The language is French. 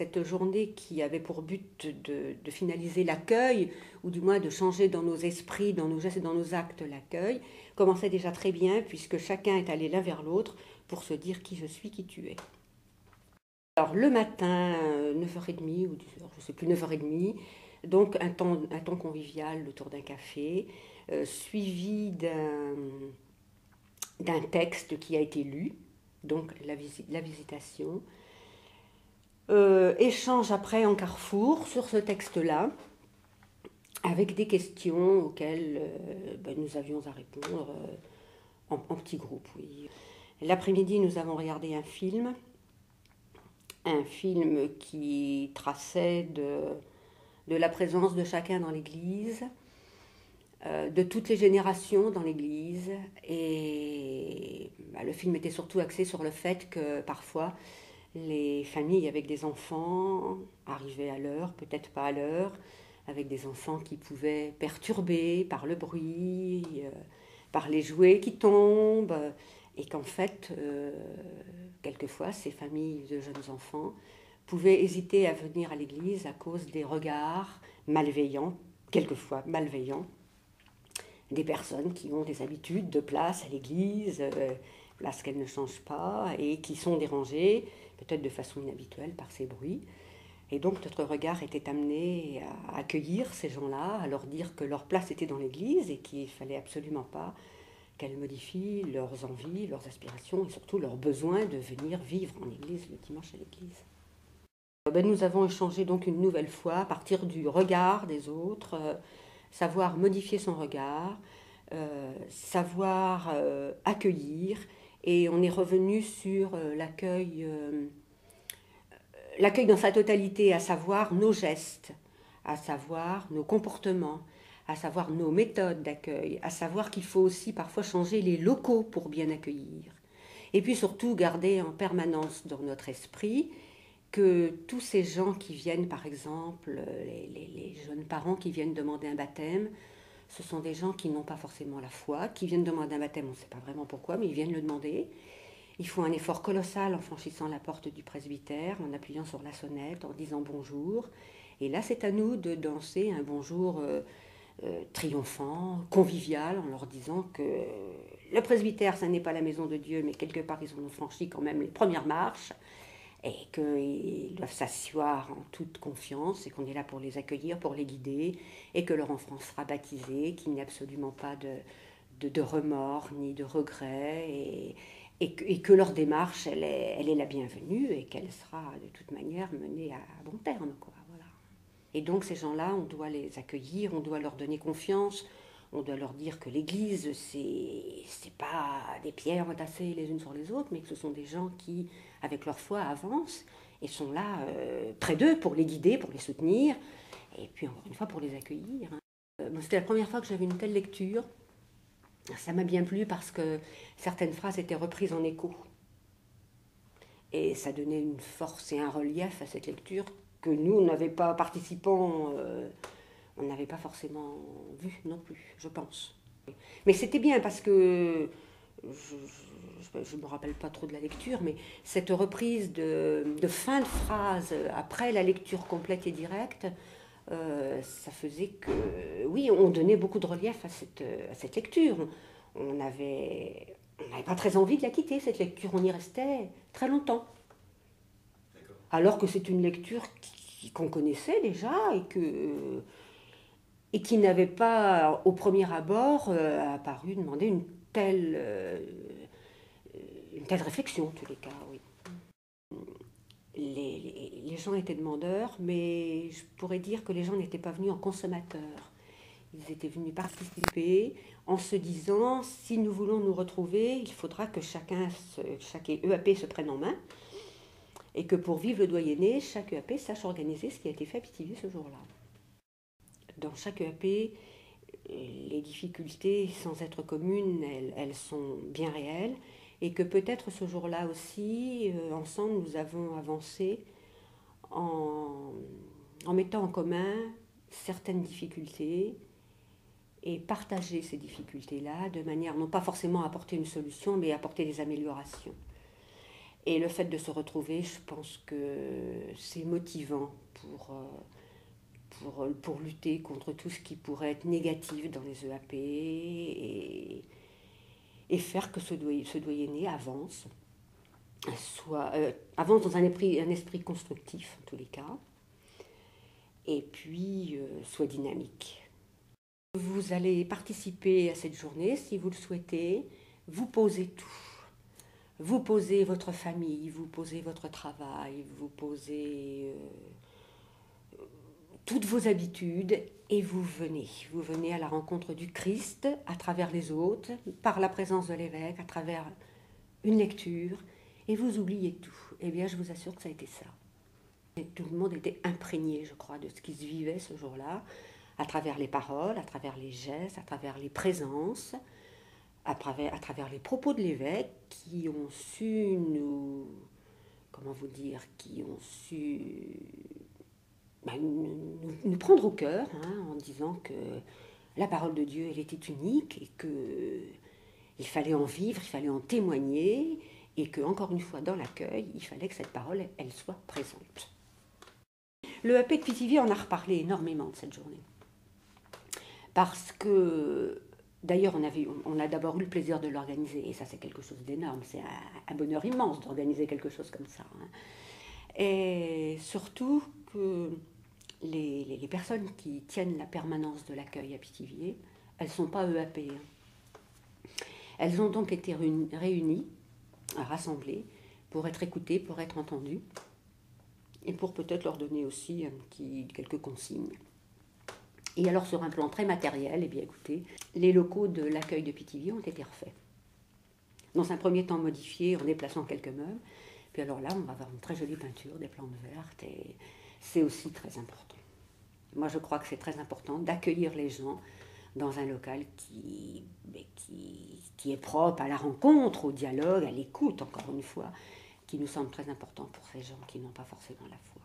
cette journée qui avait pour but de finaliser l'accueil, ou du moins de changer dans nos esprits, dans nos gestes et dans nos actes l'accueil, commençait déjà très bien, puisque chacun est allé l'un vers l'autre pour se dire qui je suis, qui tu es. Alors le matin, 9h30 ou 10h, je ne sais plus, 9h30, donc un temps convivial autour d'un café, suivi d'un texte qui a été lu, donc la visitation. Échange après en carrefour sur ce texte-là, avec des questions auxquelles nous avions à répondre en petits groupes. Oui. L'après-midi, nous avons regardé un film qui traçait de la présence de chacun dans l'Église, de toutes les générations dans l'Église. Et le film était surtout axé sur le fait que parfois les familles avec des enfants arrivaient à l'heure, peut-être pas à l'heure, avec des enfants qui pouvaient perturber par le bruit, par les jouets qui tombent, et qu'en fait, quelquefois, ces familles de jeunes enfants pouvaient hésiter à venir à l'église à cause des regards malveillants, quelquefois malveillants, des personnes qui ont des habitudes de place à l'église, place qu'elles ne changent pas, et qui sont dérangées, peut-être de façon inhabituelle, par ces bruits. Et donc notre regard était amené à accueillir ces gens-là, à leur dire que leur place était dans l'église et qu'il ne fallait absolument pas qu'elles modifient leurs envies, leurs aspirations et surtout leur besoin de venir vivre en église le dimanche à l'église. Nous avons échangé donc une nouvelle fois à partir du regard des autres, savoir modifier son regard, savoir accueillir, et on est revenu sur l'accueil dans sa totalité, à savoir nos gestes, à savoir nos comportements, à savoir nos méthodes d'accueil, à savoir qu'il faut aussi parfois changer les locaux pour bien accueillir. Et puis surtout garder en permanence dans notre esprit que tous ces gens qui viennent, par exemple, les jeunes parents qui viennent demander un baptême, ce sont des gens qui n'ont pas forcément la foi, qui viennent demander un baptême, on ne sait pas vraiment pourquoi, mais ils viennent le demander. Ils font un effort colossal en franchissant la porte du presbytère, en appuyant sur la sonnette, en disant bonjour. Et là, c'est à nous de danser un bonjour triomphant, convivial, en leur disant que le presbytère, ça n'est pas la maison de Dieu, mais quelque part, ils ont franchi quand même les premières marches, et qu'ils doivent s'asseoir en toute confiance, et qu'on est là pour les accueillir, pour les guider, et que leur enfant sera baptisé, qu'il n'y a absolument pas de remords ni de regrets, et que leur démarche, elle est la bienvenue, et qu'elle sera de toute manière menée à bon terme, quoi. Voilà. Et donc ces gens-là, on doit les accueillir, on doit leur donner confiance, on doit leur dire que l'Église, c'est pas des pierres entassées les unes sur les autres, mais que ce sont des gens qui, avec leur foi, avancent et sont là près d'eux pour les guider, pour les soutenir, et puis encore une fois pour les accueillir. C'était la première fois que j'avais une telle lecture. Ça m'a bien plu parce que certaines phrases étaient reprises en écho. Et ça donnait une force et un relief à cette lecture que nous, on n'avait pas, participants, on n'avait pas forcément vu non plus, je pense. Mais c'était bien parce que, je ne me rappelle pas trop de la lecture, mais cette reprise de fin de phrase après la lecture complète et directe, ça faisait que, oui, on donnait beaucoup de relief à cette lecture. On n'avait pas très envie de la quitter, cette lecture. On y restait très longtemps. Alors que c'est une lecture qu'on connaissait déjà et qui n'avait pas, au premier abord, apparu demander une telle réflexion, en tous les cas, oui. Les gens étaient demandeurs, mais je pourrais dire que les gens n'étaient pas venus en consommateurs. Ils étaient venus participer en se disant, si nous voulons nous retrouver, il faudra que chaque EAP se prenne en main, et que pour vivre le doyenné, chaque EAP sache organiser ce qui a été fait à Pithiviers ce jour-là. Dans chaque EAP, les difficultés, sans être communes, elles sont bien réelles, et que peut-être ce jour-là aussi, ensemble, nous avons avancé en mettant en commun certaines difficultés et partager ces difficultés-là de manière non pas forcément à apporter une solution, mais à apporter des améliorations. Et le fait de se retrouver, je pense que c'est motivant pour lutter contre tout ce qui pourrait être négatif dans les EAP et faire que ce doyenné avance, avance dans un esprit constructif en tous les cas, et puis soit dynamique. Vous allez participer à cette journée si vous le souhaitez, vous posez tout. Vous posez votre famille, vous posez votre travail, vous posez toutes vos habitudes et vous venez à la rencontre du Christ à travers les autres, par la présence de l'évêque, à travers une lecture, et vous oubliez tout. Eh bien, je vous assure que ça a été ça. Et tout le monde était imprégné, je crois, de ce qui se vivait ce jour-là, à travers les paroles, à travers les gestes, à travers les présences, à travers les propos de l'évêque qui ont su nous, comment vous dire, qui ont su nous prendre au cœur, hein, en disant que la parole de Dieu, elle était unique et qu'il fallait en vivre, il fallait en témoigner et que, encore une fois, dans l'accueil, il fallait que cette parole, elle soit présente. Le EP de Pithiviers en a reparlé énormément de cette journée. Parce que, d'ailleurs, on a d'abord eu le plaisir de l'organiser, et ça c'est quelque chose d'énorme, c'est un bonheur immense d'organiser quelque chose comme ça. Hein. Et surtout que les personnes qui tiennent la permanence de l'accueil à Pithiviers, elles ne sont pas EAP. Hein. Elles ont donc été réunies, rassemblées, pour être écoutées, pour être entendues, et pour peut-être leur donner aussi quelques consignes. Et alors sur un plan très matériel, eh bien écoutez, les locaux de l'accueil de Pithiviers ont été refaits. Dans un premier temps modifiés en déplaçant quelques meubles, puis alors là on va avoir une très jolie peinture, des plantes vertes, et c'est aussi très important. Moi je crois que c'est très important d'accueillir les gens dans un local qui est propre à la rencontre, au dialogue, à l'écoute encore une fois, qui nous semble très important pour ces gens qui n'ont pas forcément la foi.